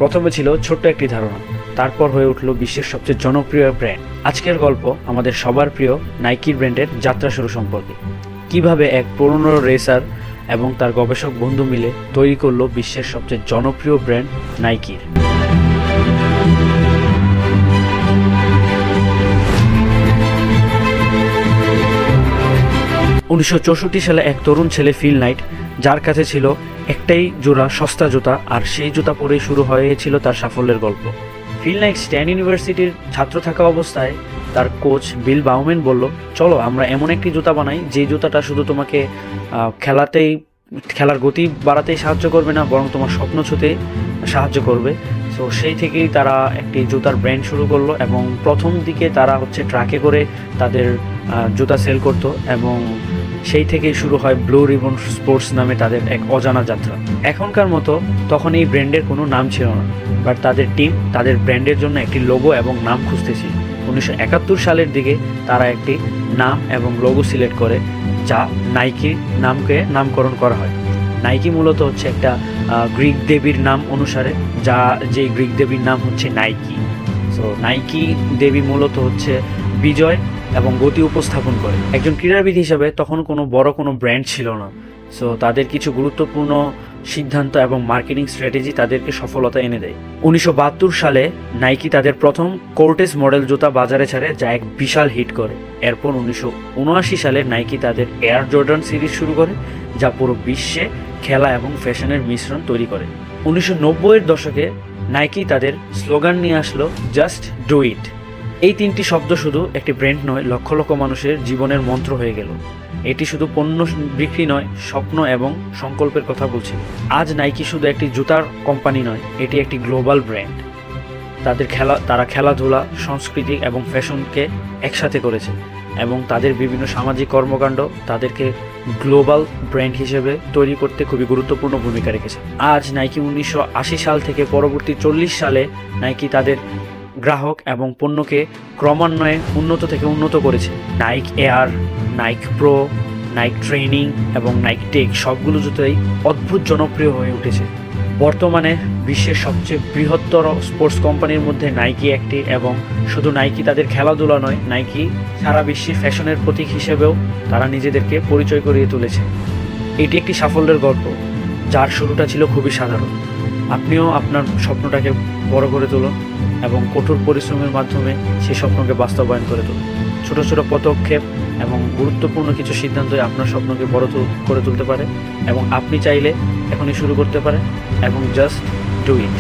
প্রথমে ছিল ছোট্ট একটি ধারণা, তারপর হয়ে উঠল বিশ্বের সবচেয়ে জনপ্রিয় ব্র্যান্ড। আজকের গল্প আমাদের সবার প্রিয় নাইকি ব্র্যান্ডের যাত্রা শুরু সম্পর্কে। কিভাবে এক পুরনো রেসার এবং তার গবেষক বন্ধু মিলে তৈরি করলো বিশ্বের সবচেয়ে জনপ্রিয় ব্র্যান্ড নাইকির। 1964 সালে এক তরুণ ছেলে ফিল নাইট, যার কাছে ছিল একটাই জোড়া সস্তা জুতা, আর সেই জুতা পরেই শুরু হয়েছিল তার সাফল্যের গল্প। ফিল নাইট স্ট্যান ইউনিভার্সিটির ছাত্র থাকা অবস্থায় তার কোচ বিল বাউম্যান বলল, চলো আমরা এমন একটি জুতা বানাই যে জুতাটা শুধু তোমাকে খেলার গতি বাড়াতেই সাহায্য করবে না, বরং তোমার স্বপ্ন ছুঁতে সাহায্য করবে। তো সেই থেকেই তারা একটি জুতার ব্র্যান্ড শুরু করলো এবং প্রথম দিকে তারা ট্রাকে করে তাদের জুতা সেল করতো এবং সেই থেকেই শুরু হয় ব্লু রিবন স্পোর্টস নামে তাদের এক অজানা যাত্রা। এখনকার মতো তখন এই ব্র্যান্ডের কোনো নাম ছিল না, বাট তাদের টিম তাদের ব্র্যান্ডের জন্য একটি লোগো এবং নাম খুঁজতেছিল। 1971 সালের দিকে তারা একটি নাম এবং লোগো সিলেক্ট করে, যা নাইকির নামকে নামকরণ করা হয়। নাইকি মূলত একটা গ্রিক দেবীর নাম অনুসারে, যে গ্রিক দেবীর নাম হচ্ছে নাইকি। সো নাইকি দেবী মূলত বিজয় এবং গতি উপস্থাপন করে। একজন ক্রীড়াবিদ হিসেবে তখন কোনো ব্র্যান্ড ছিল না। সো তাদের কিছু গুরুত্বপূর্ণ সিদ্ধান্ত এবং মার্কেটিং স্ট্র্যাটেজি তাদেরকে সফলতা এনে দেয়। 1972 সালে নাইকি তাদের প্রথম কোর্টেস মডেল জুতা বাজারে ছাড়ে, যা এক বিশাল হিট করে। এরপর 1979 সালে নাইকি তাদের এয়ার জর্ডান সিরিজ শুরু করে, যা পুরো বিশ্বে খেলা এবং ফ্যাশনের মিশ্রণ তৈরি করে। 1990-এর দশকে নাইকি তাদের স্লোগান নিয়ে আসলো, জাস্ট ডু ইট। এই তিনটি শব্দ শুধু একটি ব্র্যান্ড নয়, লক্ষ লক্ষ মানুষের জীবনের মন্ত্র হয়ে গেল। এটি শুধু পণ্য বিক্রি নয়, স্বপ্ন এবং সংকল্পের কথা বলছে। আজ নাইকি শুধু একটি জুতার কোম্পানি নয়, এটি একটি গ্লোবাল ব্র্যান্ড। তারা খেলাধুলা, সংস্কৃতি এবং ফ্যাশনকে একসাথে করেছে এবং তাদের বিভিন্ন সামাজিক কর্মকাণ্ড তাদেরকে গ্লোবাল ব্র্যান্ড হিসেবে তৈরি করতে খুবই গুরুত্বপূর্ণ ভূমিকা রেখেছে। আজ নাইকি 1980 সাল থেকে পরবর্তী 40 সালে নাইকি তাদের গ্রাহক এবং পণ্যকে ক্রমান্বয়ে উন্নত থেকে উন্নত করেছে। Nike Air, Nike Pro, Nike training এবং নাইক টেক সবগুলো জুতোই অদ্ভুত জনপ্রিয় হয়ে উঠেছে। বর্তমানে বিশ্বের সবচেয়ে বৃহত্তর স্পোর্টস কোম্পানির মধ্যে নাইকি একটি, এবং শুধু নাইকি তাদের খেলাধুলা নয়, নাইকি সারা বিশ্বে ফ্যাশনের প্রতীক হিসেবেও তারা নিজেদেরকে পরিচয় করিয়ে তুলেছে। এটি একটি সাফল্যের গল্প, যার শুরুটা ছিল খুবই সাধারণ। আপনিও আপনার স্বপ্নটাকে বড় করে তুলুন এবং কঠোর পরিশ্রমের মাধ্যমে সেই স্বপ্নকে বাস্তবায়ন করে তুলুন। ছোট ছোট পদক্ষেপ এবং গুরুত্বপূর্ণ কিছু সিদ্ধান্তই আপনার স্বপ্নকে বড় করে তুলতে পারে এবং আপনি চাইলে এখনই শুরু করতে পারেন এবং জাস্ট ডু ইট।